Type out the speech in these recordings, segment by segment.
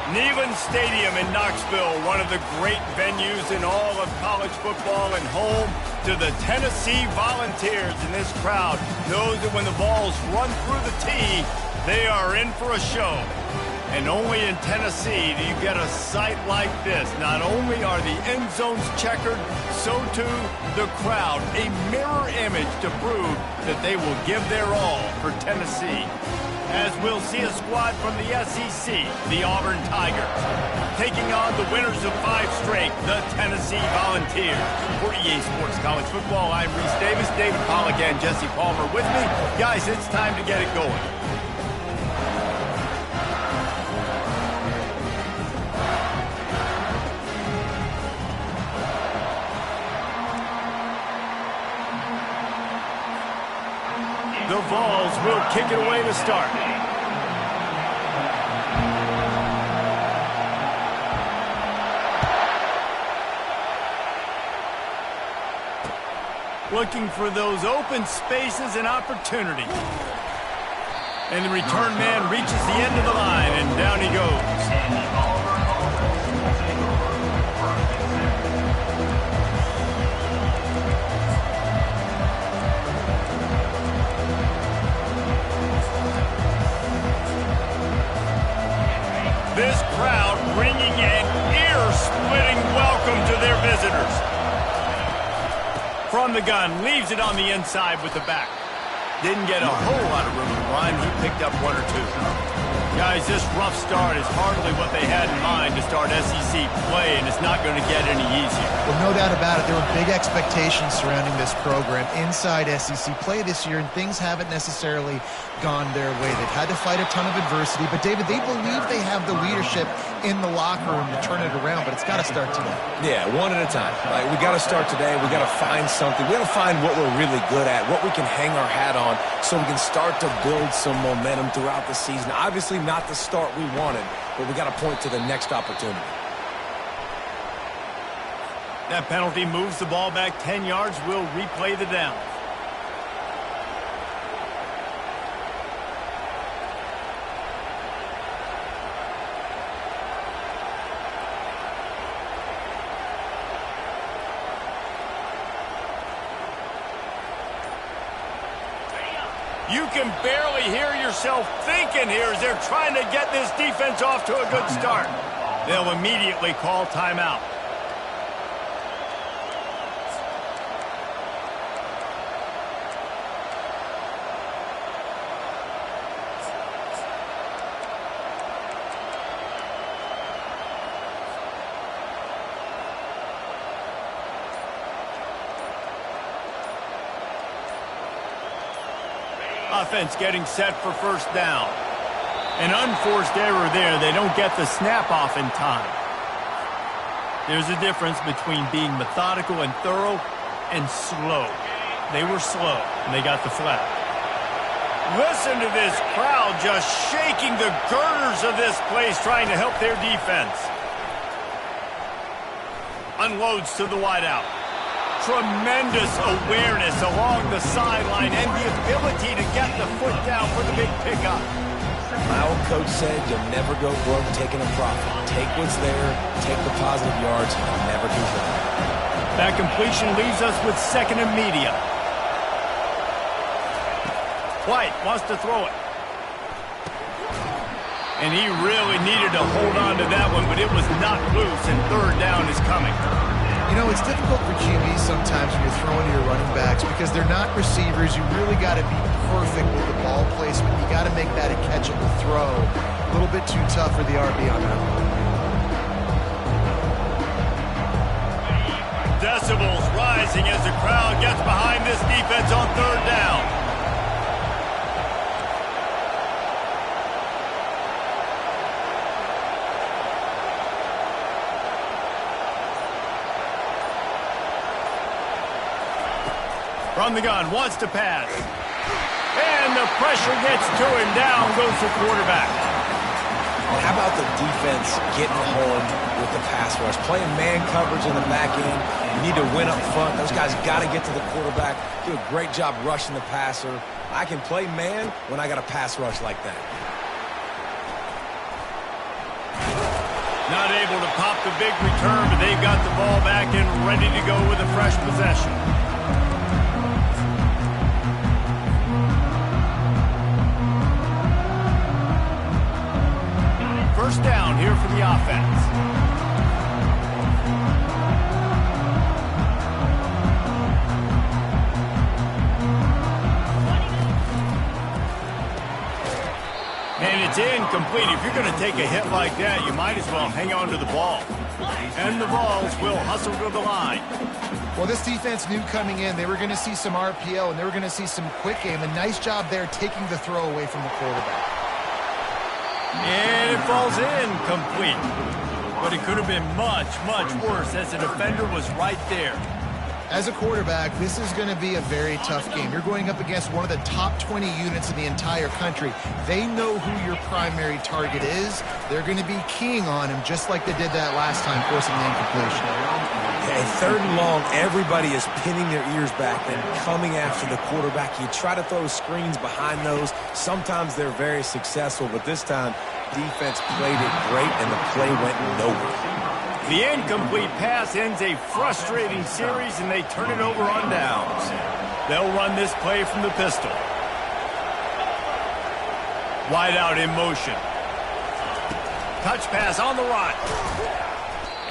Neyland Stadium in Knoxville, one of the great venues in all of college football and home to the Tennessee Volunteers. And this crowd knows that when the balls run through the tee, they are in for a show. And only in Tennessee do you get a sight like this. Not only are the end zones checkered, so too the crowd, a mirror image to prove that they will give their all for Tennessee. As we'll see a squad from the SEC, the Auburn Tigers, taking on the winners of 5 straight, the Tennessee Volunteers. For EA Sports College Football, I'm Reese Davis, David Pollack, and Jesse Palmer with me. Guys, it's time to get it going. The Vols will kick it away to start. Looking for those open spaces and opportunities. And the return man reaches the end of the line, and down he goes. This crowd bringing an ear-splitting welcome to their visitors. From the gun, leaves it on the inside with the back. Didn't get a whole lot of room to run. He picked up 1 or 2. Guys, this rough start is hardly what they had in mind to start SEC play, and it's not going to get any easier. Well, no doubt about it. There were big expectations surrounding this program inside SEC play this year, and things haven't necessarily gone their way. They've had to fight a ton of adversity, but David, they believe they have the leadership in the locker room to turn it around, but it's got to start today. Yeah, one at a time. Right? We got to start today. We got to find something. We got to find what we're really good at, what we can hang our hat on, so we can start to build some momentum throughout the season. Obviously not the start we wanted, but we got to point to the next opportunity. That penalty moves the ball back 10 yards. We'll replay the down. You can barely hear yourself thinking here as they're trying to get this defense off to a good start. They'll immediately call timeout. Offense getting set for first down. An unforced error there. They don't get the snap off in time. There's a difference between being methodical and thorough and slow. They were slow, and they got the flag. Listen to this crowd just shaking the girders of this place, trying to help their defense. Unloads to the wideout. Tremendous awareness along the sideline and the ability to get the foot down for the big pickup. My old coach said you'll never go broke taking a profit. Take what's there, take the positive yards, and never complain. That completion leaves us with 2nd and medium. White wants to throw it. And he really needed to hold on to that one, but it was not loose, and 3rd down is coming. You know, it's difficult for QBs sometimes when you're throwing to your running backs because they're not receivers. You really got to be perfect with the ball placement. You got to make that a catchable throw. A little bit too tough for the RB on that one. Decibels rising as the crowd gets behind this defense on 3rd down. From the gun, wants to pass. And the pressure gets to him. Down goes the quarterback. How about the defense getting home with the pass rush? Playing man coverage in the back end. You need to win up front. Those guys got to get to the quarterback. Do a great job rushing the passer. I can play man when I got a pass rush like that. Not able to pop the big return, but they've got the ball back and ready to go with a fresh possession. First down here for the offense. And it's incomplete. If you're going to take a hit like that, you might as well hang on to the ball. And the Vols will hustle to the line. Well, this defense knew coming in they were going to see some RPO and they were going to see some quick game. A nice job there taking the throw away from the quarterback. And it falls incomplete. But it could have been much, much worse as the defender was right there. As a quarterback, this is going to be a very tough game. You're going up against one of the top 20 units in the entire country. They know who your primary target is. They're going to be keying on him just like they did that last time, forcing the incompletion. Okay, third and long, everybody is pinning their ears back and coming after the quarterback. You try to throw screens behind those. Sometimes they're very successful, but this time, defense played it great and the play went nowhere. The incomplete pass ends a frustrating series, and they turn it over on downs. They'll run this play from the pistol. Wide out in motion. Touch pass on the run.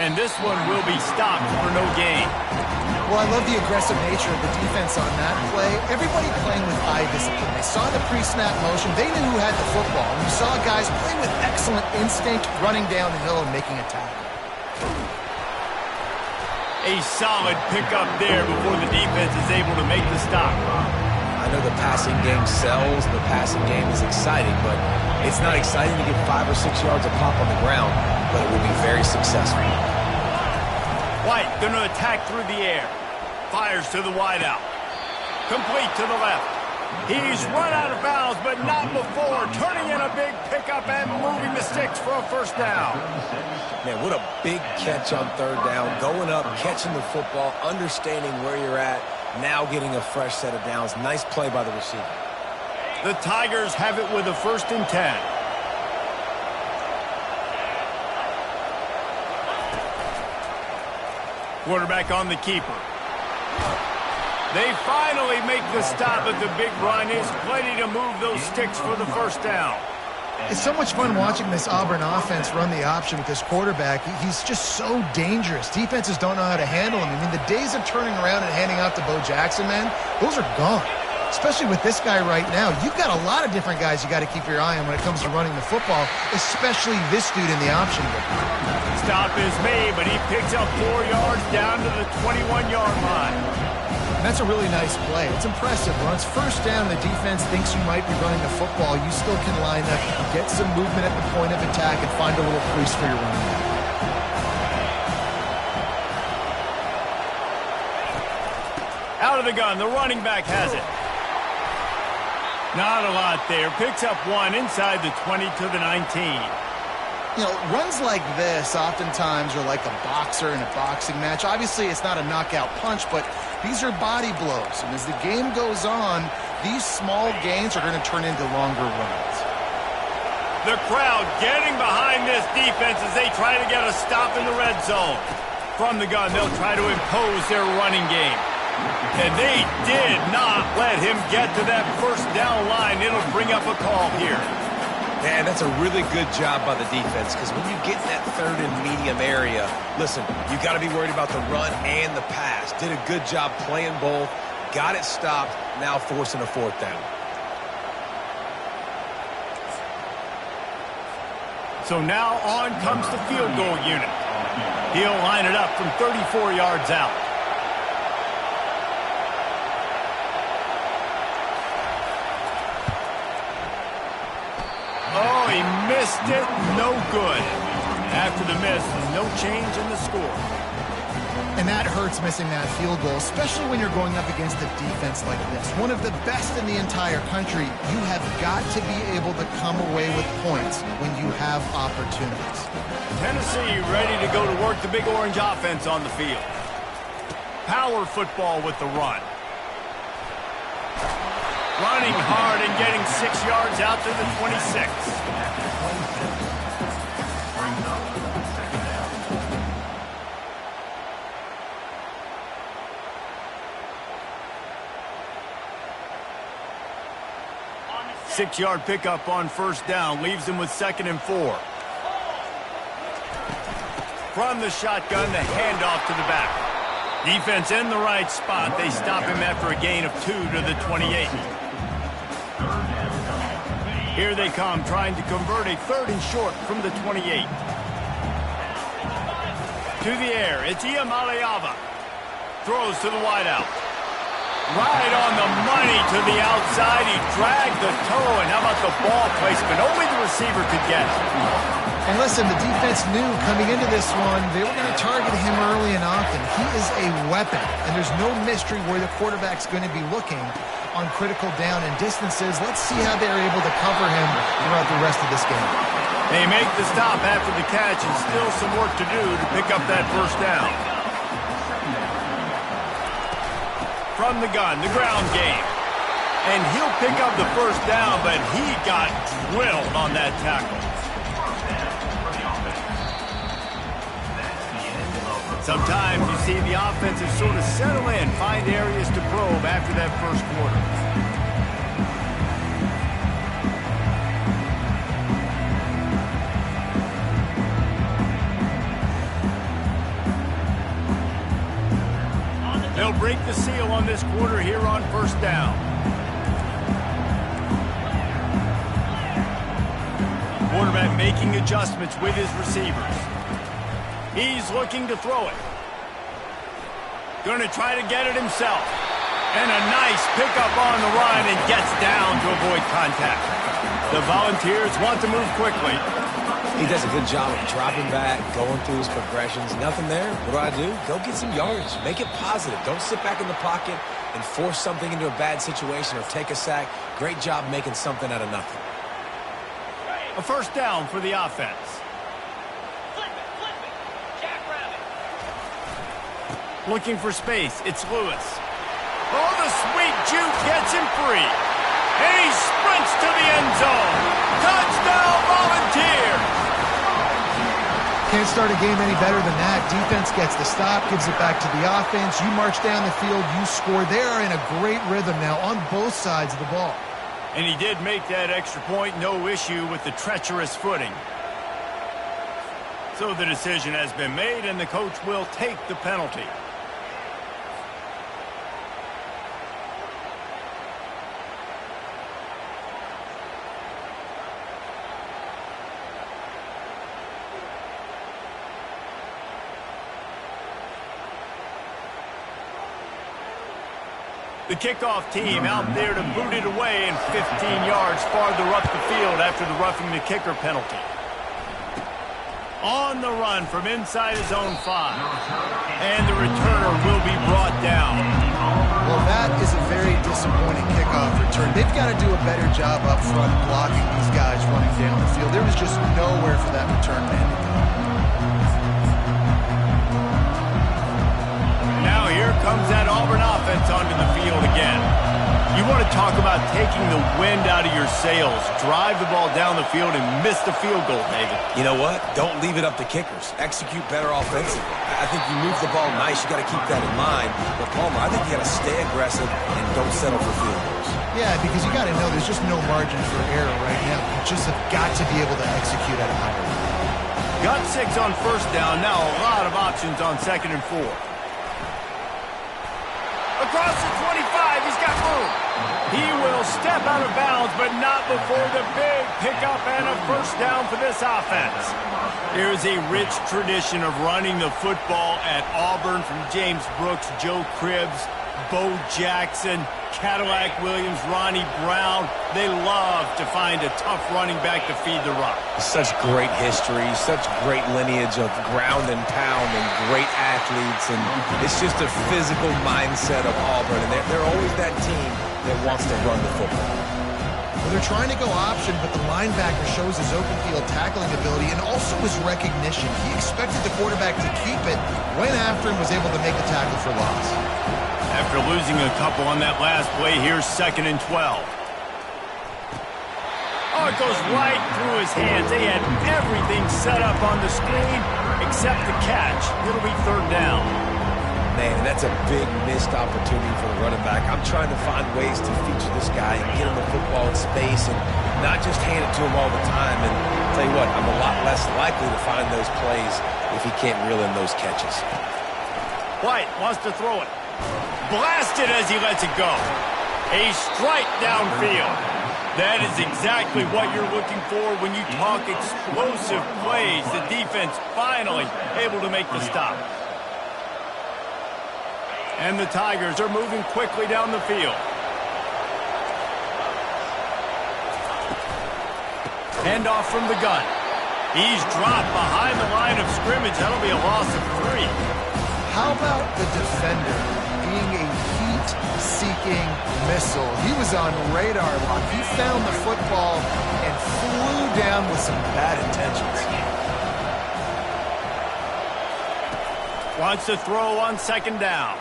And this one will be stopped for no gain. Well, I love the aggressive nature of the defense on that play. Everybody playing with eye discipline. They saw the pre-snap motion. They knew who had the football. And you saw guys play with excellent instinct, running down the hill and making a tackle. A solid pickup there before the defense is able to make the stop. I know the passing game sells, the passing game is exciting, but it's not exciting to get 5 or 6 yards a pop on the ground, but it will be very successful. White going to attack through the air. Fires to the wideout. Complete to the left. He's run out of bounds, but not before. Turning in a big pickup and moving the sticks for a first down. Man, what a big catch on third down. Going up, catching the football, understanding where you're at, now getting a fresh set of downs. Nice play by the receiver. The Tigers have it with a 1st and 10. Quarterback on the keeper. They finally make the stop, but the big run is plenty to move those sticks for the first down. It's so much fun watching this Auburn offense run the option with this quarterback. He's just so dangerous. Defenses don't know how to handle him. I mean, the days of turning around and handing off to Bo Jackson, man, those are gone. Especially with this guy right now. You've got a lot of different guys you got to keep your eye on when it comes to running the football, especially this dude in the option game. Stop is made, but he picks up 4 yards down to the 21-yard line. And that's a really nice play. It's impressive. When it's first down, the defense thinks you might be running the football. You still can line up, get some movement at the point of attack, and find a little crease for your running back. Out of the gun, the running back has it. Not a lot there. Picks up 1 inside the 20 to the 19. You know, runs like this oftentimes are like a boxer in a boxing match. Obviously, it's not a knockout punch, but these are body blows. And as the game goes on, these small gains are going to turn into longer runs. The crowd getting behind this defense as they try to get a stop in the red zone. From the gun, they'll try to impose their running game. And they did not let him get to that first down line. It'll bring up a call here. Man, that's a really good job by the defense, because when you get in that third and medium area, listen, you got to be worried about the run and the pass. Did a good job playing both, got it stopped, now forcing a 4th down. So now on comes the field goal unit. He'll line it up from 34 yards out. Oh, he missed it. No good. After the miss, no change in the score. And that hurts, missing that field goal, especially when you're going up against a defense like this. One of the best in the entire country. You have got to be able to come away with points when you have opportunities. Tennessee ready to go to work the Big Orange offense on the field. Power football with the run. Running hard and getting 6 yards out to the 26. 6-yard pickup on first down leaves him with 2nd and 4. From the shotgun, the handoff to the back. Defense in the right spot. They stop him after a gain of 2 to the 28. Here they come, trying to convert a 3rd and short from the 28. To the air, it's Iamaleava. Throws to the wideout. Right on the money to the outside. He dragged the toe, and how about the ball placement? Only the receiver could get it. And listen, the defense knew coming into this one, they were going to target him early and often. He is a weapon, and there's no mystery where the quarterback's going to be looking on critical down and distances. Let's see how they're able to cover him throughout the rest of this game. They make the stop after the catch, and still some work to do to pick up that first down. From the gun, the ground game. And he'll pick up the first down, but he got drilled on that tackle. Sometimes you see the offenses sort of settle in, find areas to probe after that first quarter. They'll break the seal on this quarter here on first down. Quarterback making adjustments with his receivers. He's looking to throw it. Going to try to get it himself. And a nice pickup on the run and gets down to avoid contact. The Volunteers want to move quickly. He does a good job of dropping back, going through his progressions. Nothing there. What do? Go get some yardage. Make it positive. Don't sit back in the pocket and force something into a bad situation or take a sack. Great job making something out of nothing. A first down for the offense. Flip it. Jackrabbit. Looking for space. It's Lewis. Oh, the sweet juke gets him free. And he sprints to the end zone. Touchdown, Volunteers! Can't start a game any better than that. Defense gets the stop, gives it back to the offense. You march down the field, you score. They are in a great rhythm now on both sides of the ball. And he did make that extra point, no issue with the treacherous footing. So the decision has been made, and the coach will take the penalty. The kickoff team out there to boot it away and 15 yards farther up the field after the roughing the kicker penalty. On the run from inside his own 5. And the returner will be brought down. Well, that is a very disappointing kickoff return. They've got to do a better job up front blocking these guys running down the field. There was just nowhere for that return man to go. Now here comes that Auburn offense onto the field again. You want to talk about taking the wind out of your sails. Drive the ball down the field and miss the field goal, David. You know what? Don't leave it up to kickers. Execute better offensively. I think you move the ball nice. You got to keep that in mind. But Palmer, I think you got to stay aggressive and don't settle for field goals. Yeah, because you got to know there's just no margin for error right now. You just have got to be able to execute at a higher level. Got 6 on first down. Now a lot of options on 2nd and 4. Across the 25, he's got room. He will step out of bounds, but not before the big pickup and a first down for this offense. There's a rich tradition of running the football at Auburn from James Brooks, Joe Cribbs, Bo Jackson, Cadillac Williams, Ronnie Brown. They love to find a tough running back to feed the rock. Such great history, such great lineage of ground and pound and great athletes. And it's just a physical mindset of Auburn. And they're always that team that wants to run the football. Well, they're trying to go option, but the linebacker shows his open field tackling ability and also his recognition. He expected the quarterback to keep it, went after him, was able to make the tackle for loss. After losing a couple on that last play, here's 2nd and 12. Oh, it goes right through his hands. They had everything set up on the screen except the catch. It'll be 3rd down. Man, and that's a big missed opportunity for the running back. I'm trying to find ways to feature this guy and get him the football in space and not just hand it to him all the time. And I'll tell you what, I'm a lot less likely to find those plays if he can't reel in those catches. White wants to throw it. Blasted as he lets it go. A strike downfield. That is exactly what you're looking for when you talk explosive plays. The defense finally able to make the stop. And the Tigers are moving quickly down the field. Handoff from the gun. He's dropped behind the line of scrimmage. That'll be a loss of 3. How about the defender being a heat-seeking missile? He was on radar lock. He found the football and flew down with some bad intentions. Wants to throw on second down.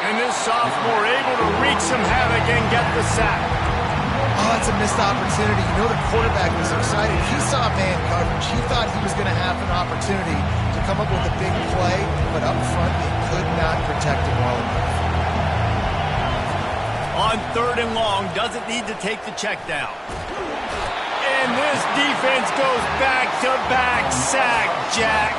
And this sophomore able to wreak some havoc and get the sack. Oh, it's a missed opportunity. You know the quarterback was excited. He saw man coverage. He thought he was going to have an opportunity to come up with a big play, but up front they could not protect him well enough. On 3rd and long, doesn't need to take the check down. And this defense goes back-to-back sack, Jack.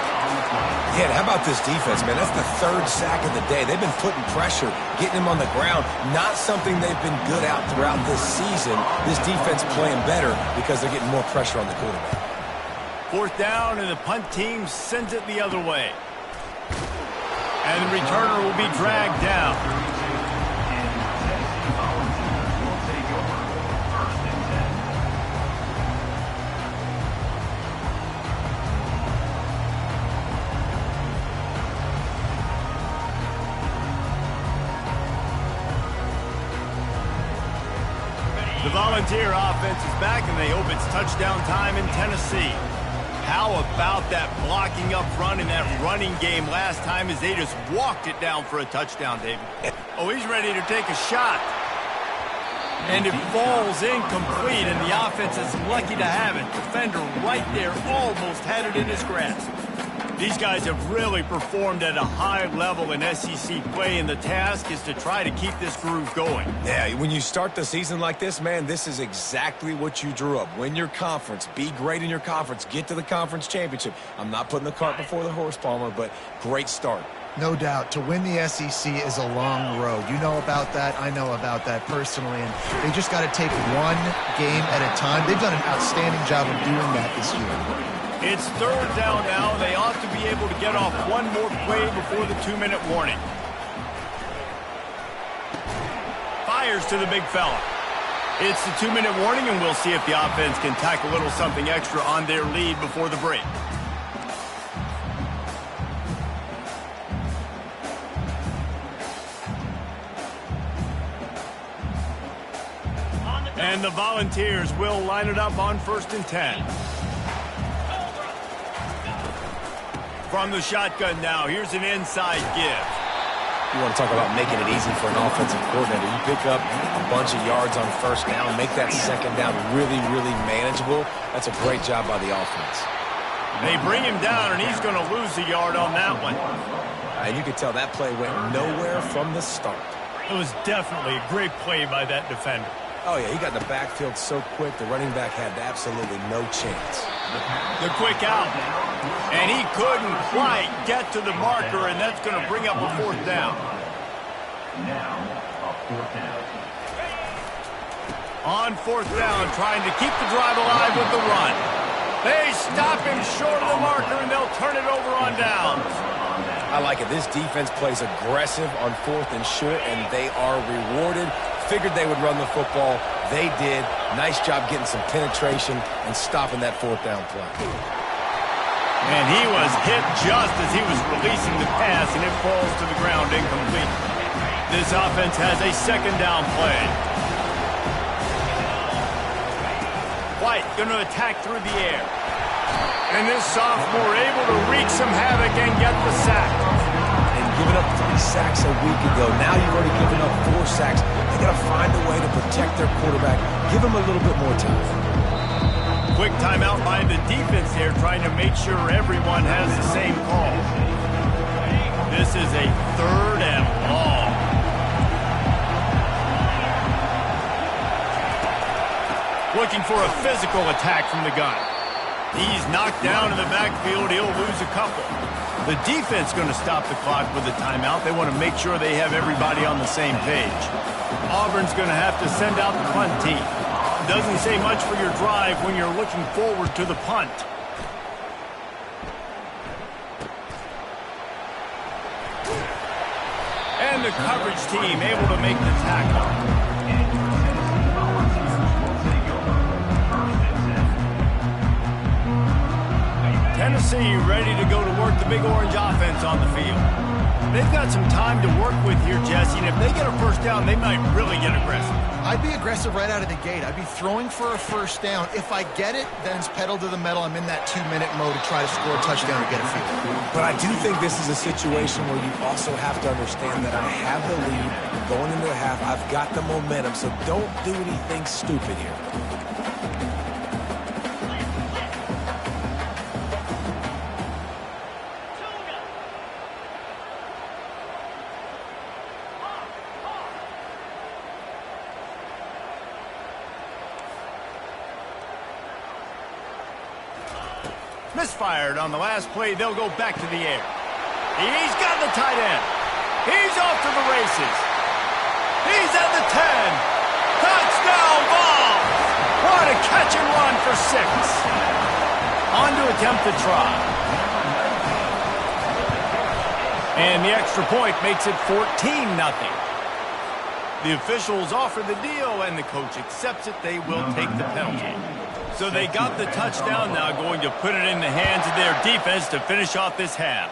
Yeah, and how about this defense, man? That's the 3rd sack of the day. They've been putting pressure, getting him on the ground. Not something they've been good at throughout this season. This defense playing better because they're getting more pressure on the quarterback. 4th down, and the punt team sends it the other way. And the returner will be dragged down. The Volunteer offense is back, and they hope it's touchdown time in Tennessee. How about that blocking up front in that running game last time as they just walked it down for a touchdown, David? Oh, he's ready to take a shot. And it falls incomplete, and the offense is lucky to have it. Defender right there almost had it in his grasp. These guys have really performed at a high level in SEC play, and the task is to try to keep this groove going. Yeah, when you start the season like this, man, this is exactly what you drew up. Win your conference. Be great in your conference. Get to the conference championship. I'm not putting the cart before the horse, Palmer, but great start. No doubt. To win the SEC is a long road. You know about that. I know about that personally. And they just got to take one game at a time. They've done an outstanding job of doing that this year. It's 3rd down now. They ought to be able to get off one more play before the 2-minute warning. Fires to the big fella. It's the 2-minute warning, and we'll see if the offense can tack a little something extra on their lead before the break. And the Volunteers will line it up on 1st and 10. From the shotgun now, here's an inside give. You want to talk about making it easy for an offensive coordinator. You pick up a bunch of yards on 1st down, make that 2nd down really, really manageable. That's a great job by the offense. They bring him down, and he's going to lose a yard on that one. And you could tell that play went nowhere from the start. It was definitely a great play by that defender. Oh, yeah, he got in the backfield so quick, the running back had absolutely no chance. The quick out. And he couldn't quite get to the marker, and that's going to bring up a 4th down. On 4th down, trying to keep the drive alive with the run. They stop him short of the marker, and they'll turn it over on downs. I like it. This defense plays aggressive on 4th and short, and they are rewarded. Figured they would run the football. They did. Nice job getting some penetration and stopping that 4th down play. And he was hit just as he was releasing the pass, and it falls to the ground incomplete. This offense has a 2nd down play. White going to attack through the air. And this sophomore able to wreak some havoc and get the sack. And giving up 3 sacks a week ago. Now you've already given up 4 sacks. They got to find a way to protect their quarterback. Give him a little bit more time. Quick timeout by the defense there, trying to make sure everyone has the same call. This is a 3rd and long. Looking for a physical attack from the gun. He's knocked down in the backfield. He'll lose a couple. The defense going to stop the clock with a timeout. They want to make sure they have everybody on the same page. Auburn's going to have to send out the punt team. Doesn't say much for your drive when you're looking forward to the punt. And the coverage team able to make the tackle. Tennessee ready to go to work the Big Orange offense on the field. They've got some time to work with here, Jesse, and if they get a first down, they might really get aggressive. I'd be aggressive right out of the gate. I'd be throwing for a first down. If I get it, then it's pedal to the metal. I'm in that 2-minute mode to try to score a touchdown or get a field. But I do think this is a situation where you also have to understand that I have the lead going into the half. I've got the momentum, so don't do anything stupid here. Misfired on the last play. They'll go back to the air. He's got the tight end. He's off to the races. He's at the 10. Touchdown ball. What a catch and run for 6. On to attempt the try. And the extra point makes it 14-0. The officials offer the deal, and the coach accepts it. They will take the penalty. So they got the touchdown, now going to put it in the hands of their defense to finish off this half.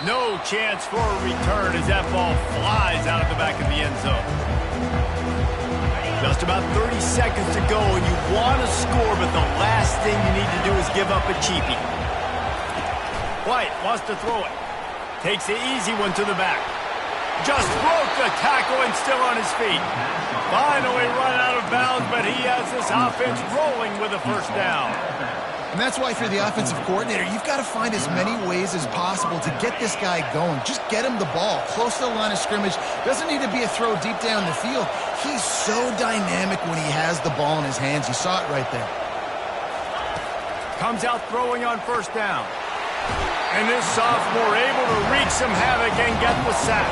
No chance for a return as that ball flies out of the back of the end zone. Just about 30 seconds to go, and you want to score, but the last thing you need to do is give up a cheapie. White wants to throw it. Takes the easy one to the back. Just broke the tackle and still on his feet. Finally run out of bounds, but he has this offense rolling with a first down. And that's why if you're the offensive coordinator, you've got to find as many ways as possible to get this guy going. Just get him the ball close to the line of scrimmage. Doesn't need to be a throw deep down the field. He's so dynamic when he has the ball in his hands. You saw it right there. Comes out throwing on first down. And this sophomore able to wreak some havoc and get the sack.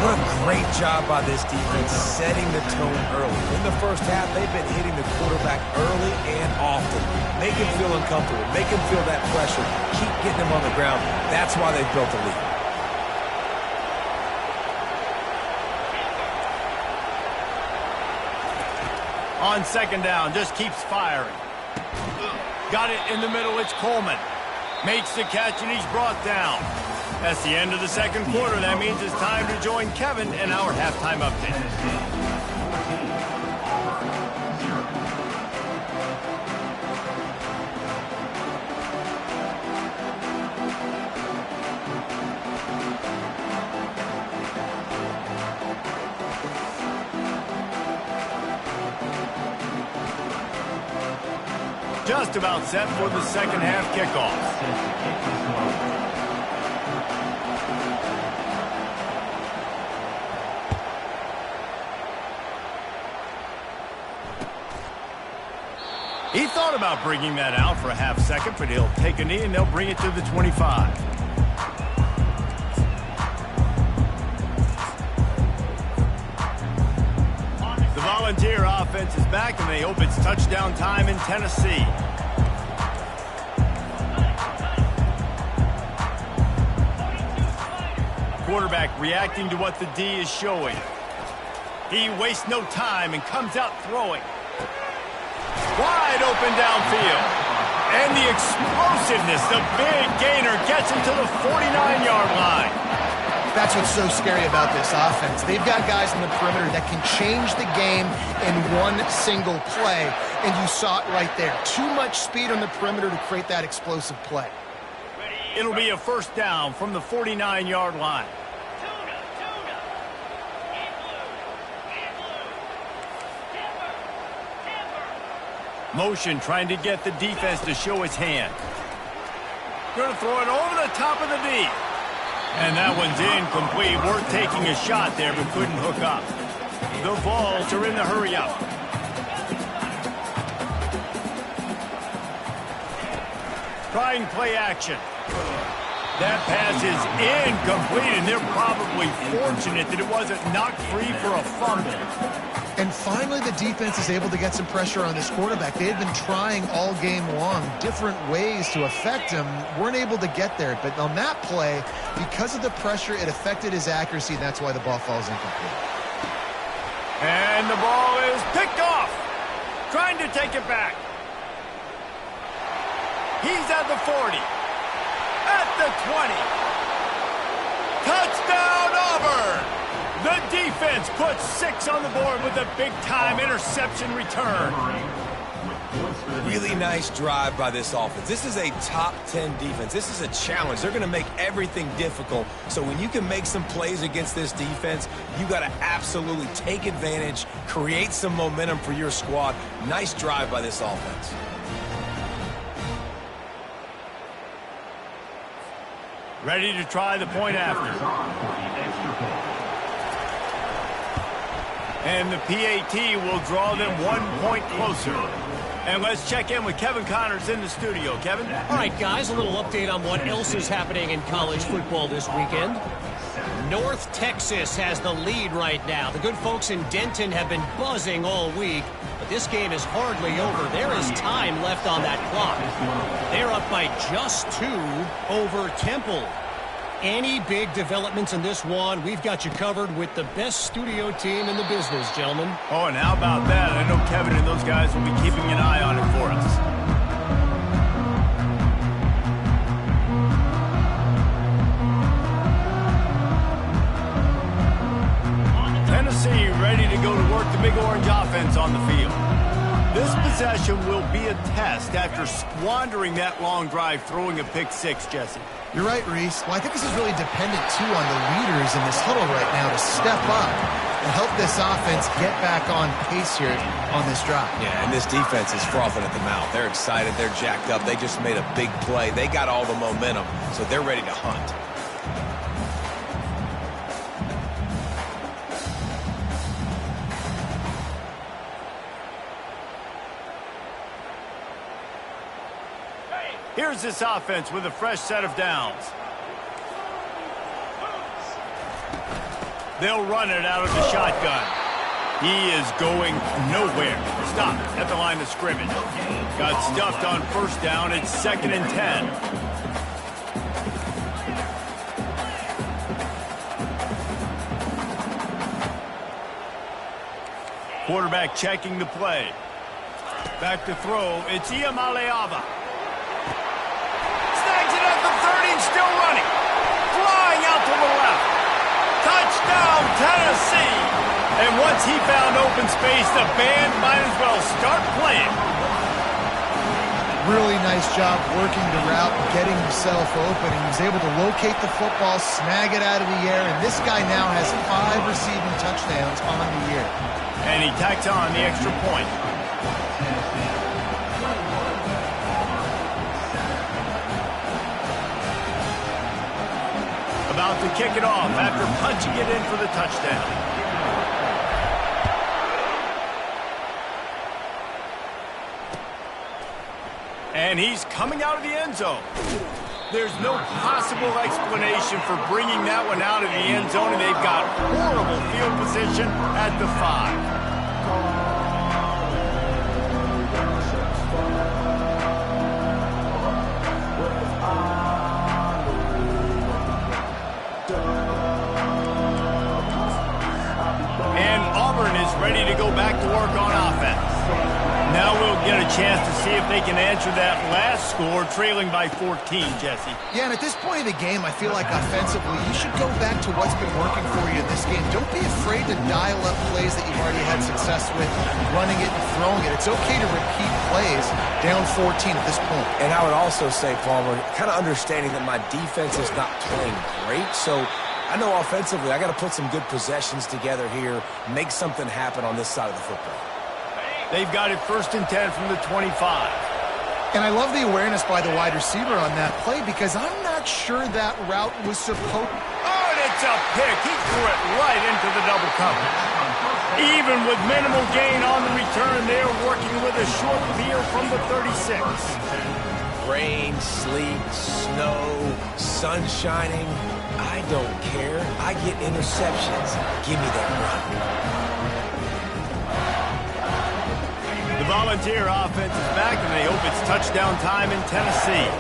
What a great job by this defense setting the tone early. In the first half, they've been hitting the quarterback early and often. Make him feel uncomfortable. Make him feel that pressure. Keep getting him on the ground. That's why they've built a lead. On second down, just keeps firing. Got it in the middle, it's Coleman. Makes the catch and he's brought down. That's the end of the second quarter. That means it's time to join Kevin in our halftime update. Just about set for the second half kickoff. He thought about bringing that out for a half second, but he'll take a knee and they'll bring it to the 25. The Volunteer offense is back, and they hope it's touchdown time in Tennessee. Quarterback reacting to what the D is showing. He wastes no time and comes out throwing. Wide open downfield. And the explosiveness, the big gainer gets him to the 49-yard line. That's what's so scary about this offense. They've got guys in the perimeter that can change the game in one single play, and you saw it right there. Too much speed on the perimeter to create that explosive play. It'll be a first down from the 49-yard line. Motion trying to get the defense to show its hand. Going to throw it over the top of the D. And that one's incomplete. Worth taking a shot there, but couldn't hook up. The Vols are in the hurry-up. Trying play action. That pass is incomplete, and they're probably fortunate that it wasn't knocked free for a fumble. And finally, the defense is able to get some pressure on this quarterback. They had been trying all game long different ways to affect him, weren't able to get there. But on that play, because of the pressure, it affected his accuracy, and that's why the ball falls incomplete. And the ball is picked off. Trying to take it back. He's at the 40. At the 20. Touchdown, Auburn! The defense puts 6 on the board with a big-time interception return. Really nice drive by this offense. This is a top 10 defense. This is a challenge. They're going to make everything difficult. So when you can make some plays against this defense, you got to absolutely take advantage, create some momentum for your squad. Nice drive by this offense. Ready to try the point after. And the PAT will draw them 1 point closer. And let's check in with Kevin Connors in the studio. Kevin? All right, guys, a little update on what else is happening in college football this weekend. North Texas has the lead right now. The good folks in Denton have been buzzing all week, but this game is hardly over. There is time left on that clock. They're up by just 2 over Temple. Any big developments in this one, we've got you covered with the best studio team in the business, gentlemen. Oh, and how about that? I know Kevin and those guys will be keeping an eye on it for us. Tennessee ready to go to work the Big Orange offense on the field. This possession will be a test after squandering that long drive throwing a pick-6, Jesse. You're right, Reese. Well, I think this is really dependent, too, on the leaders in this huddle right now to step up and help this offense get back on pace here on this drive. Yeah, and this defense is frothing at the mouth. They're excited. They're jacked up. They just made a big play. They got all the momentum, so they're ready to hunt. Here's this offense with a fresh set of downs. They'll run it out of the shotgun. He is going nowhere. Stop at the line of scrimmage. Got stuffed on first down. It's 2nd and 10. Quarterback checking the play. Back to throw. It's Iamaleava. Still running. Flying out to the left. Touchdown, Tennessee. And once he found open space, the band might as well start playing. Really nice job working the route, getting himself open, and he was able to locate the football, snag it out of the air, and this guy now has 5 receiving touchdowns on the year. And he tacks on the extra point. About to kick it off after punching it in for the touchdown. And he's coming out of the end zone. There's no possible explanation for bringing that one out of the end zone, and they've got horrible field position at the 5. Ready to go back to work on offense. Now we'll get a chance to see if they can answer that last score, trailing by 14, Jesse. Yeah, and at this point of the game, I feel like offensively, you should go back to what's been working for you in this game. Don't be afraid to dial up plays that you've already had success with, running it and throwing it. It's okay to repeat plays down 14 at this point. And I would also say, Palmer, kind of understanding that my defense is not playing great, so I know offensively I got to put some good possessions together here, make something happen on this side of the football. They've got it 1st and 10 from the 25. And I love the awareness by the wide receiver on that play because I'm not not sure that route was supposed... Oh, and it's a pick. He threw it right into the double coverage. Even with minimal gain on the return, they're working with a short field from the 36. Rain, sleet, snow, sun shining. I don't care. I get interceptions. Give me that run. The Volunteer offense is back, and they hope it's touchdown time in Tennessee.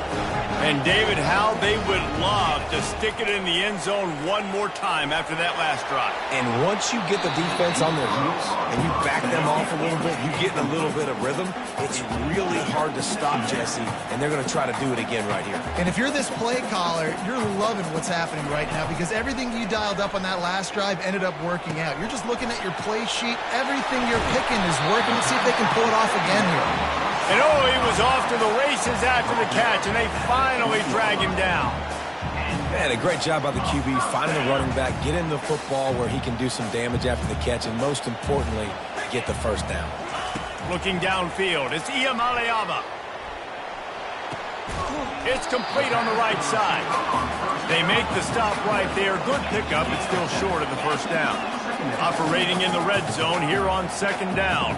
And David, how they would love to stick it in the end zone one more time after that last drive. And once you get the defense on their heels and you back them off a little bit, you get in a little bit of rhythm, it's really hard to stop, Jesse, and they're going to try to do it again right here. And if you're this play caller, you're loving what's happening right now because everything you dialed up on that last drive ended up working out. You're just looking at your play sheet. Everything you're picking is working. Let's see if they can pull it off again here. And oh, he was off to the races after the catch, and they finally drag him down. Man, a great job by the QB finding the running back, get him the football where he can do some damage after the catch, and most importantly, get the first down. Looking downfield, it's Iyamaleava. It's complete on the right side. They make the stop right there. Good pickup, but still short of the first down. Operating in the red zone here on second down.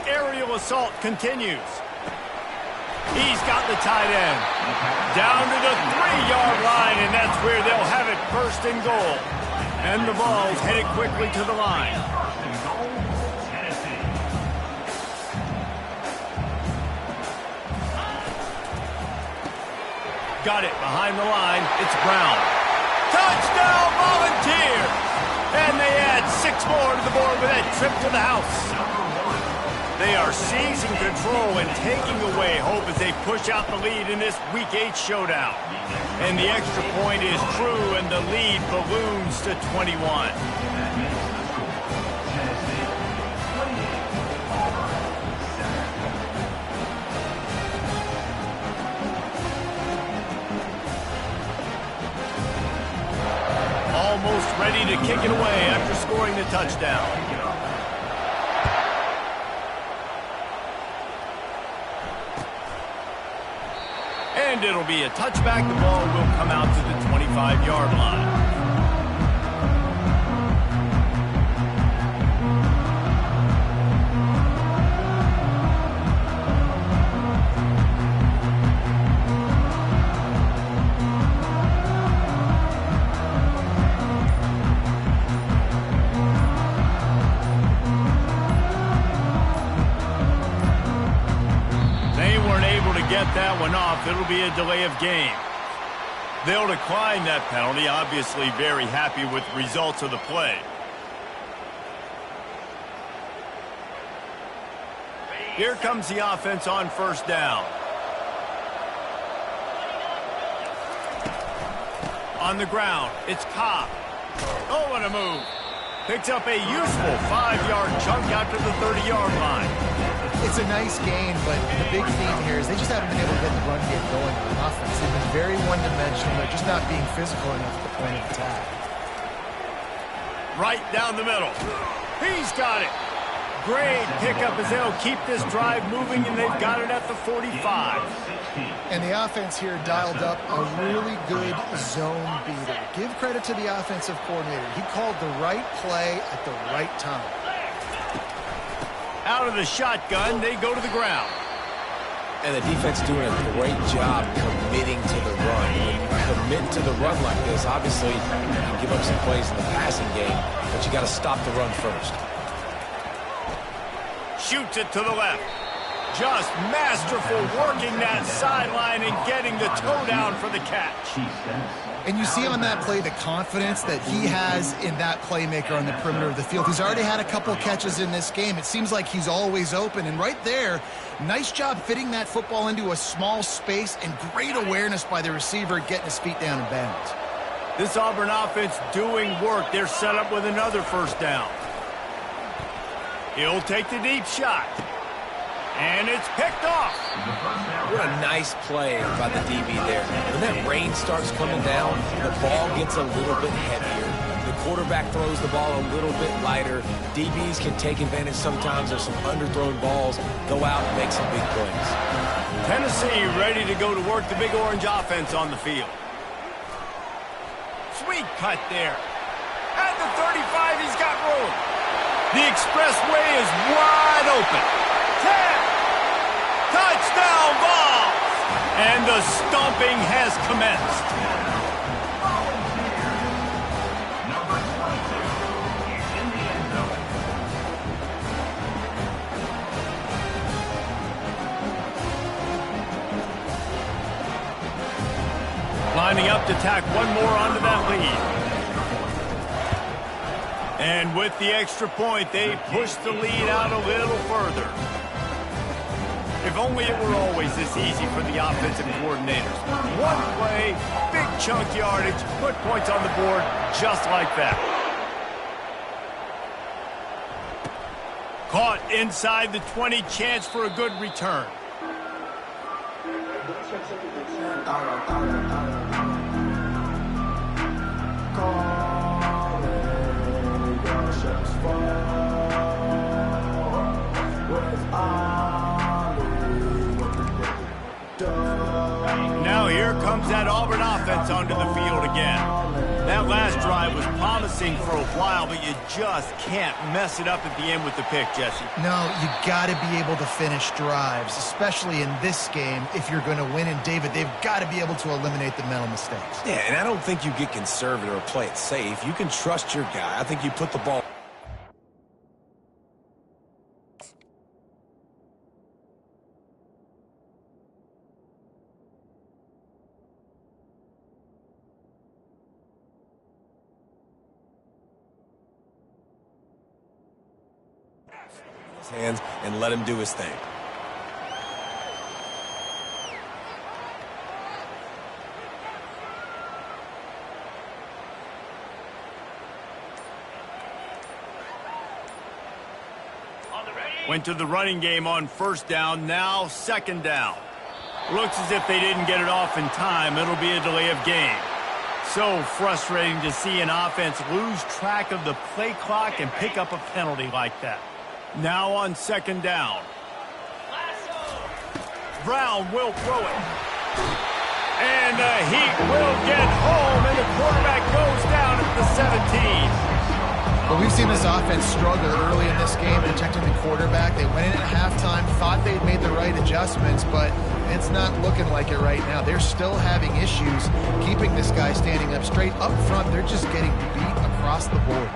Aerial assault continues. He's got the tight end. Down to the 3-yard line, and that's where they'll have it first and goal. And the ball's headed quickly to the line. Got it behind the line. It's Brown. Touchdown, Volunteers! And they add 6 more to the board with that trip to the house. They are seizing control and taking away hope as they push out the lead in this Week 8 showdown. And the extra point is true, and the lead balloons to 21. Almost ready to kick it away after scoring the touchdown. And it'll be a touchback. The ball will come out to the 25-yard line. Get that one off. It'll be a delay of game. They'll decline that penalty, obviously very happy with the results of the play. Here comes the offense on first down. On the ground, it's Cobb. Oh, what a move. Picks up a useful 5-yard chunk out to the 30-yard line. It's a nice gain, but the big theme here is they just haven't been able to get the run game going on offense. They've been very one-dimensional. They're just not being physical enough at the point of attack. Right down the middle. He's got it. Great pickup as they'll keep this drive moving, and they've got it at the 45. And the offense here dialed up a really good zone beater. Give credit to the offensive coordinator. He called the right play at the right time. Out of the shotgun, they go to the ground. And the defense doing a great job committing to the run. When you commit to the run like this, obviously you can give up some plays in the passing game, but you got to stop the run first. Shoots it to the left. Just masterful working that sideline and getting the toe down for the catch. And you see on that play the confidence that he has in that playmaker on the perimeter of the field. He's already had a couple catches in this game. It seems like he's always open. And right there, nice job fitting that football into a small space and great awareness by the receiver getting his feet down in bounds. This Auburn offense doing work. They're set up with another first down. He'll take the deep shot. And it's picked off. What a nice play by the DB there. When that rain starts coming down, the ball gets a little bit heavier. The quarterback throws the ball a little bit lighter. DBs can take advantage sometimes of some underthrown balls, go out and make some big plays. Tennessee ready to go to work the big orange offense on the field. Sweet cut there. At the 35, he's got room. The expressway is wide open. 10. Touchdown ball. And the stomping has commenced. Lining up to tack one more onto that lead. And with the extra point, they push the lead out a little further. If only it were always this easy for the offensive coordinators. One play, big chunk yardage, put points on the board just like that. Caught inside the 20, chance for a good return. Now here comes that Auburn offense onto the field again. That last drive was promising for a while, but you just can't mess it up at the end with the pick, Jesse. No, you got to be able to finish drives, especially in this game if you're going to win. And David, they've got to be able to eliminate the mental mistakes. Yeah, and I don't think you get conservative or play it safe. You can trust your guy. I think you put the ball. Hands and let him do his thing. Went to the running game on first down, now second down. Looks as if they didn't get it off in time. It'll be a delay of game. So frustrating to see an offense lose track of the play clock and pick up a penalty like that. Now on second down. Brown will throw it. And the Heat will get home, and the quarterback goes down at the 17. But we've seen this offense struggle early in this game protecting the quarterback. They went in at halftime, thought they'd made the right adjustments, but it's not looking like it right now. They're still having issues keeping this guy standing up straight. Up front, they're just getting beat across the board.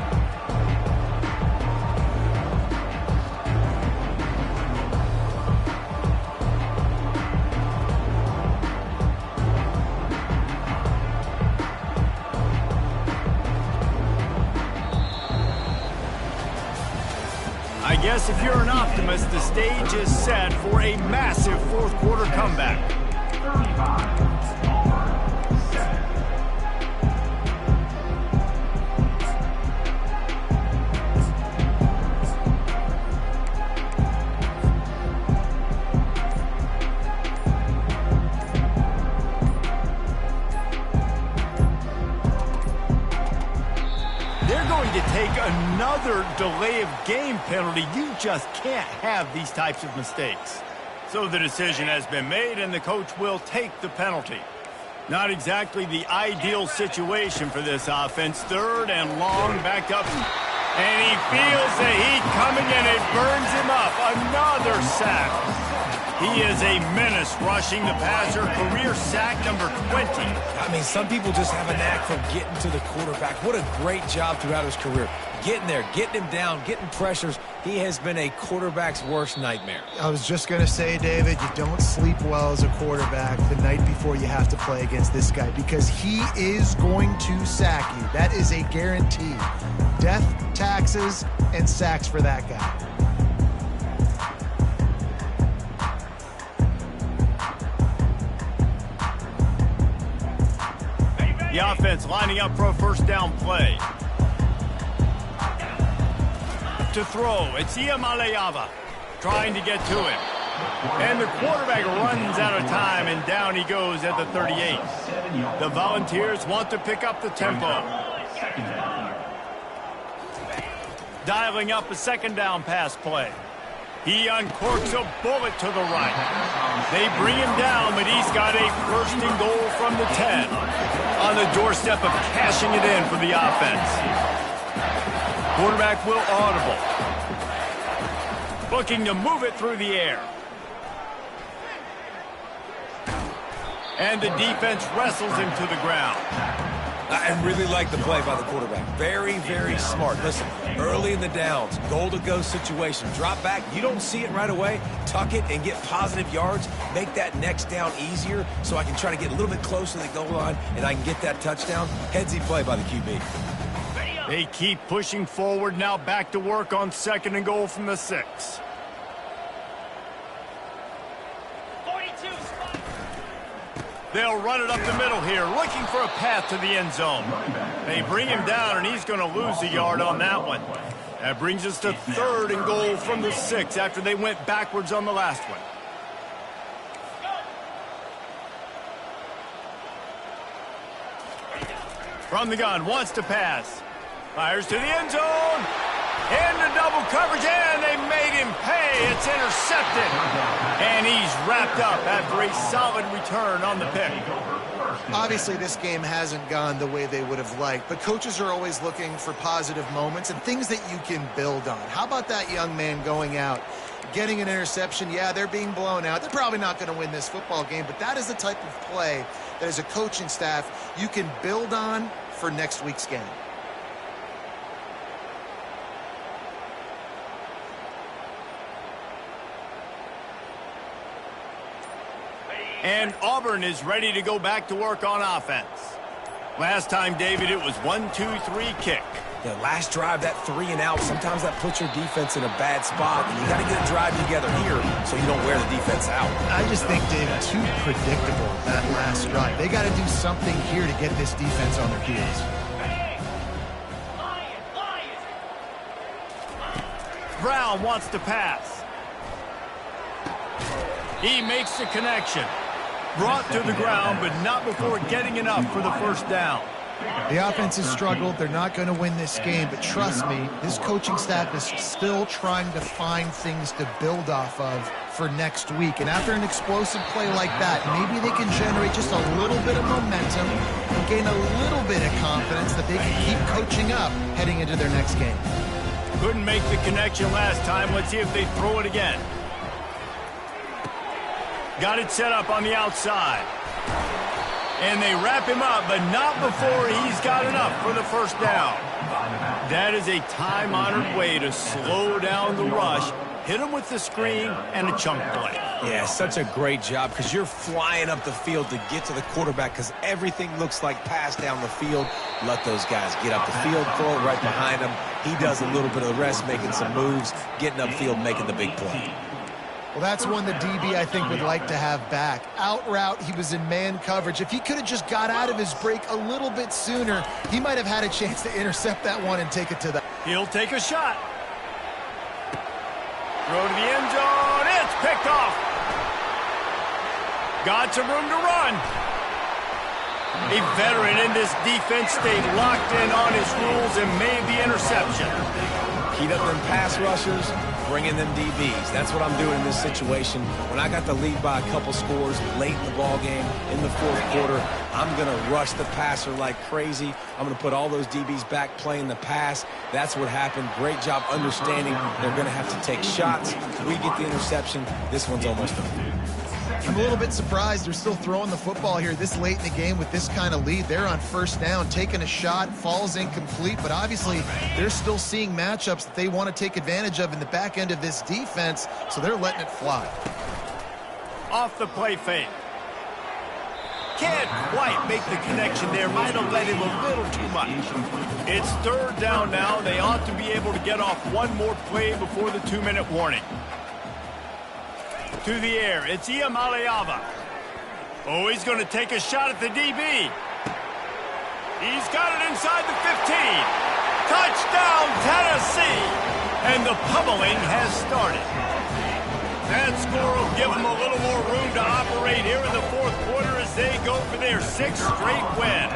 I guess if you're an optimist, the stage is set for a massive fourth quarter comeback. Another delay of game penalty. You just can't have these types of mistakes. So the decision has been made, and the coach will take the penalty. Not exactly the ideal situation for this offense. Third and long, backed up. And he feels the heat coming, and it burns him up. Another sack. He is a menace rushing the passer. Career sack number 20. I mean, some people just have a knack for getting to the quarterback. What a great job throughout his career. Getting there, getting him down, getting pressures. He has been a quarterback's worst nightmare. I was just going to say, David, you don't sleep well as a quarterback the night before you have to play against this guy because he is going to sack you. That is a guarantee. Death, taxes, and sacks for that guy. The offense lining up for a first down play. To throw, it's Iamaleava trying to get to him. And the quarterback runs out of time, and down he goes at the 38. The Volunteers want to pick up the tempo. Dialing up a second down pass play. He uncorks a bullet to the right. They bring him down, but he's got a first and goal from the 10. On the doorstep of cashing it in for the offense. Quarterback will audible. Looking to move it through the air. And the defense wrestles him to the ground. I really like the play by the quarterback. Very, very smart. Listen, early in the downs, goal-to-go situation. Drop back. You don't see it right away. Tuck it and get positive yards. Make that next down easier so I can try to get a little bit closer to the goal line and I can get that touchdown. Headsy play by the QB. They keep pushing forward. Now back to work on second and goal from the 6. They'll run it up the middle here, looking for a path to the end zone. They bring him down, and he's going to lose a yard on that one. That brings us to third and goal from the 6 after they went backwards on the last one. From the gun, wants to pass. Fires to the end zone. Into double coverage, and they made him pay. It's intercepted. And he's wrapped up after a solid return on the pick. Obviously, this game hasn't gone the way they would have liked, but coaches are always looking for positive moments and things that you can build on. How about that young man going out, getting an interception? Yeah, they're being blown out. They're probably not going to win this football game, but that is the type of play that as a coaching staff you can build on for next week's game. And Auburn is ready to go back to work on offense. Last time, David, it was 1-2-3 kick. The last drive, that 3 and out, sometimes that puts your defense in a bad spot. And you got to get a drive together here so you don't wear the defense out. I just think, David, too predictable, that last drive. They got to do something here to get this defense on their heels. Brown wants to pass. He makes the connection. Brought to the ground, but not before getting enough for the first down. The offense has struggled. They're not going to win this game, but trust me, this coaching staff is still trying to find things to build off of for next week. And after an explosive play like that, maybe they can generate just a little bit of momentum and gain a little bit of confidence that they can keep coaching up heading into their next game. Couldn't make the connection last time. Let's see if they throw it again. Got it set up on the outside. And they wrap him up, but not before he's got enough for the first down. That is a time-honored way to slow down the rush, hit him with the screen, and a chunk play. Yeah, such a great job because you're flying up the field to get to the quarterback because everything looks like pass down the field. Let those guys get up the field, throw it right behind him. He does a little bit of the rest, making some moves, getting upfield, making the big play. Well, that's one the DB, I think, would like to have back. Out route, he was in man coverage. If he could have just got out of his break a little bit sooner, he might have had a chance to intercept that one and take it to the... He'll take a shot. Throw to the end zone. It's picked off. Got some room to run. A veteran in this defense stayed locked in on his rules and made the interception. Heat up them pass rushers, bring in them DBs. That's what I'm doing in this situation. When I got the lead by a couple scores late in the ball game, in the fourth quarter, I'm going to rush the passer like crazy. I'm going to put all those DBs back playing the pass. That's what happened. Great job understanding they're going to have to take shots. We get the interception. This one's almost over. I'm a little bit surprised they're still throwing the football here this late in the game with this kind of lead. They're on first down, taking a shot, falls incomplete, but obviously they're still seeing matchups that they want to take advantage of in the back end of this defense, so they're letting it fly. Off the play fake. Can't quite make the connection there. Might have let him a little too much. It's third down now. They ought to be able to get off one more play before the 2-minute warning. To the air, it's Iamaleava. Oh, he's going to take a shot at the DB. He's got it inside the 15. Touchdown, Tennessee! And the pummeling has started. That score will give them a little more room to operate here in the fourth quarter as they go for their 6th straight win.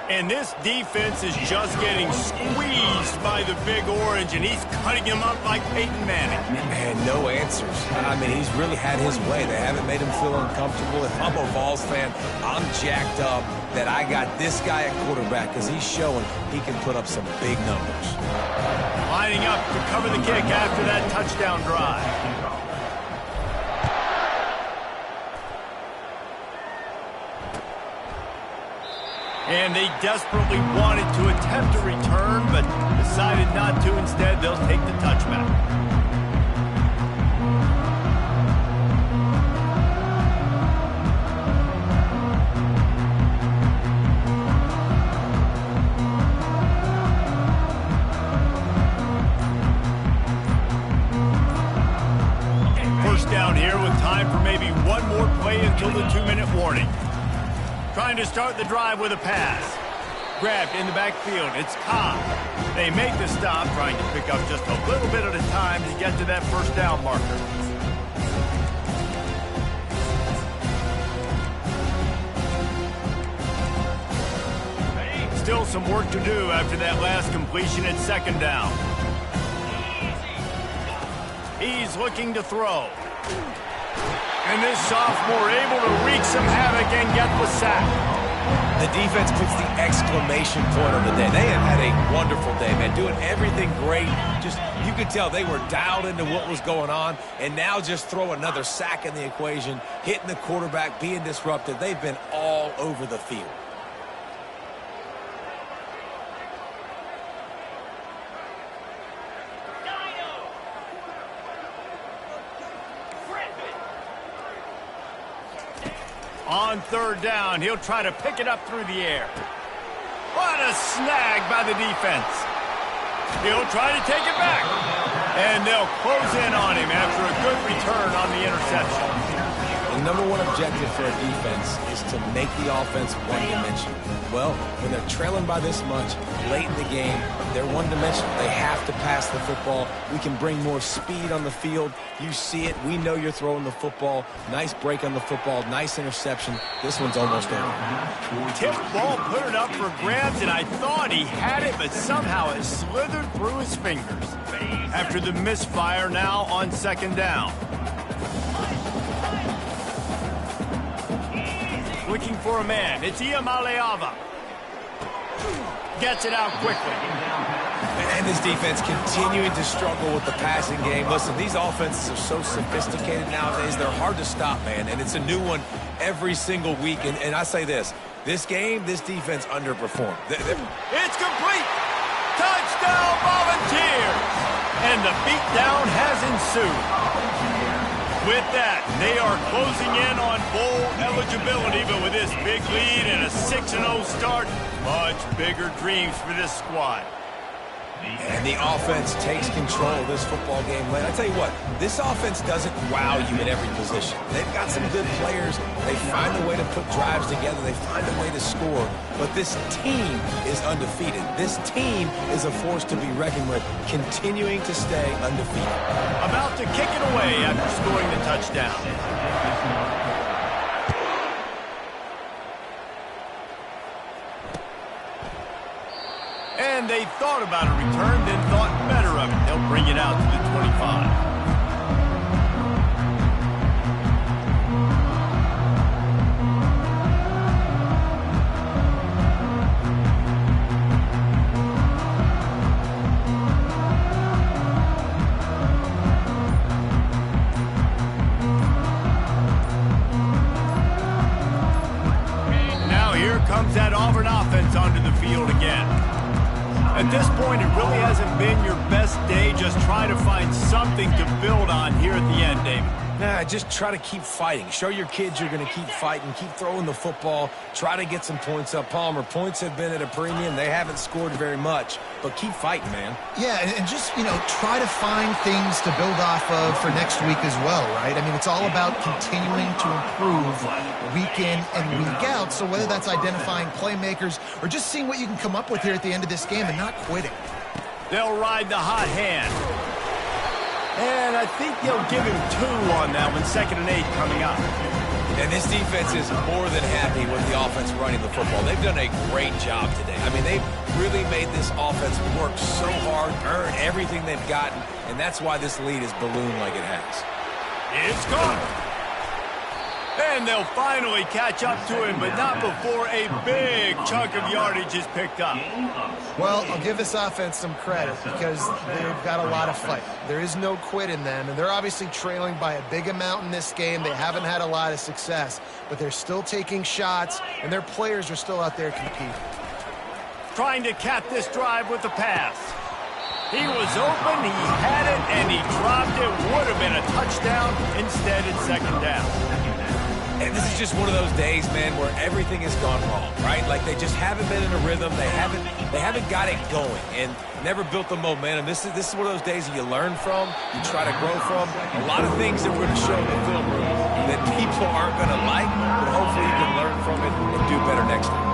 And this defense is just getting squeezed by the Big Orange, and he's cutting him up like Peyton Manning. And no answers. I mean, he's really had his way. They haven't made him feel uncomfortable. If I'm a Vols fan, I'm jacked up that I got this guy at quarterback because he's showing he can put up some big numbers. Lining up to cover the kick after that touchdown drive. And they desperately wanted to attempt a return, but decided not to. Instead, they'll take the touchback. First down here with time for maybe one more play until the 2-minute warning. Trying to start the drive with a pass. Grabbed in the backfield. It's Cobb. They make the stop, trying to pick up just a little bit at a time to get to that first down marker. Still some work to do after that last completion at second down. He's looking to throw. And this sophomore able to wreak some havoc and get the sack. The defense puts the exclamation point on the day. They have had a wonderful day, man, doing everything great. Just, you could tell they were dialed into what was going on, and now just throw another sack in the equation, hitting the quarterback, being disruptive. They've been all over the field. On third down, he'll try to pick it up through the air. What a snag by the defense. He'll try to take it back. And they'll close in on him after a good return on the interception. The number one objective for a defense is to make the offense one-dimensional. Well, when they're trailing by this much late in the game, they're one-dimensional. They have to pass the football. We can bring more speed on the field. You see it. We know you're throwing the football. Nice break on the football. Nice interception. This one's almost over. Tipped ball, put it up for grabs, and I thought he had it, but somehow it slithered through his fingers. After the misfire, now on second down. Looking for a man. It's Iamaleava. Gets it out quickly. And this defense continuing to struggle with the passing game. Listen, these offenses are so sophisticated nowadays. They're hard to stop, man. And it's a new one every single week. And I say this game, this defense underperformed. It's complete. Touchdown, Volunteers. And the beatdown has ensued. With that, they are closing in on bowl eligibility, but with this big lead and a 6-0 start, much bigger dreams for this squad. And the offense takes control of this football game late. I tell you what, this offense doesn't wow you at every position. They've got some good players. They find a way to put drives together. They find a way to score. But this team is undefeated. This team is a force to be reckoned with, continuing to stay undefeated. About to kick it away after scoring the touchdown. And they thought about a return, then thought better of it. They'll bring it out to the 25. Now here comes that Auburn offense onto the field again. At this point, it really hasn't been your best day. Just try to find something to build on here at the end, David. Nah, just try to keep fighting. Show your kids you're going to keep fighting. Keep throwing the football. Try to get some points up. Palmer, points have been at a premium. They haven't scored very much, but keep fighting, man. Yeah, and just, try to find things to build off of for next week as well, right? I mean, it's all about continuing to improve week in and week out. So whether that's identifying playmakers or just seeing what you can come up with here at the end of this game and not quitting. They'll ride the hot hand. And I think they'll give him 2 on that one. 2nd and 8 coming up. And this defense is more than happy with the offense running the football. They've done a great job today. I mean, they've really made this offense work so hard, earn everything they've gotten, and that's why this lead is ballooned like it has. It's gone. And they'll finally catch up to him, but not before a big chunk of yardage is picked up. Well, I'll give this offense some credit because they've got a lot of fight. There is no quit in them, and they're obviously trailing by a big amount in this game. They haven't had a lot of success, but they're still taking shots, and their players are still out there competing. Trying to cap this drive with the pass. He was open, he had it, and he dropped it. Would have been a touchdown. Instead, it's second down. And this is just one of those days, man, where everything has gone wrong, right? Like they just haven't been in a rhythm. They haven't got it going and never built the momentum. This is one of those days that you learn from, you try to grow from. A lot of things that we're going to show in the film room that people aren't going to like, but hopefully you can learn from it and do better next time.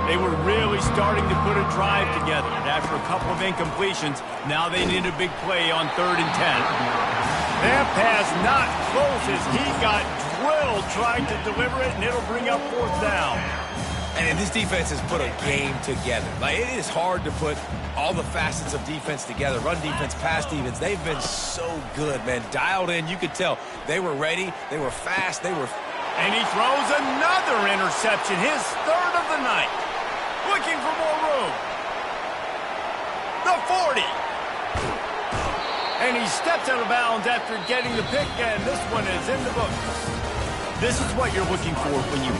They were really starting to put a drive together, and after a couple of incompletions, now they need a big play on 3rd and 10. That pass not close as he got drilled trying to deliver it, and it'll bring up 4th down. And this defense has put a game together. Like, it is hard to put all the facets of defense together. Run defense, pass defense. They've been so good, man. Dialed in. You could tell they were ready. They were fast. And he throws another interception, his 3rd of the night. Looking for more room. The 40. And he steps out of bounds after getting the pick, and this one is in the books. This is what you're looking for when you